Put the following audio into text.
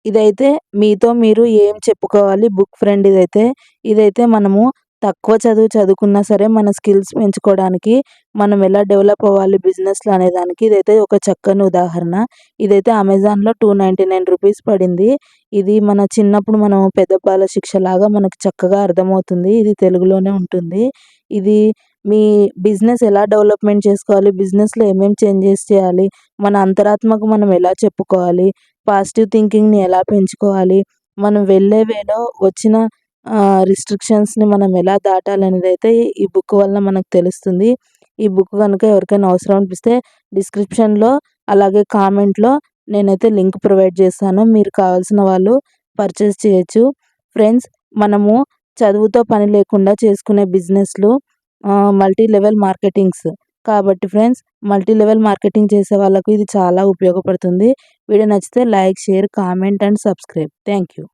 ఇదైతే మీతో మీరు ఏం చెప్పుకోవాలి బుక్ ఫ్రెండ్ ఇదైతే. ఇదైతే మనము తక్కువ చదువు చదువుకున్నా సరే మన స్కిల్స్ పెంచుకోవడానికి, మనం ఎలా డెవలప్ అవ్వాలి బిజినెస్‌లో అనే దానికి ఇదైతే ఒక చక్కని ఉదాహరణ. ఇదైతే అమెజాన్‌లో రూ. 299 పడింది. ఇది మన చిన్నప్పుడు మనం పెద్ద బాల శిక్షలాగా మనకు చక్కగా అర్థమవుతుంది. ఇది తెలుగులోనే ఉంటుంది. ఇది మీ బిజినెస్ ఎలా డెవలప్‌మెంట్ చేసుకోవాలి, బిజినెస్‌లో ఏమేం చేంజెస్ చేయాలి, మన అంతరాత్మకు మనం ఎలా చెప్పుకోవాలి, పాజిటివ్ థింకింగ్‌ని ఎలా పెంచుకోవాలి, మనం వెళ్ళే వేలో వచ్చిన రిస్ట్రిక్షన్స్‌ని మనం ఎలా దాటాలనేదైతే ఈ బుక్ వలన మనకు తెలుస్తుంది. ఈ బుక్ గనుక ఎవరికైనా అవసరం అనిపిస్తే డిస్క్రిప్షన్‌లో అలాగే కామెంట్‌లో నేనైతే లింక్ ప్రొవైడ్ చేస్తాను. మీరు కావాల్సిన వాళ్ళు పర్చేస్ చేయొచ్చు. ఫ్రెండ్స్, మనము చదువుతో పని లేకుండా చేసుకునే బిజినెస్‌లు మల్టీ లెవెల్ మార్కెటింగ్స్. కాబట్టి ఫ్రెండ్స్, మల్టీ లెవెల్ మార్కెటింగ్ చేసే వాళ్ళకు ఇది చాలా ఉపయోగపడుతుంది. వీడియో నచ్చితే like, share, comment and subscribe. Thank you.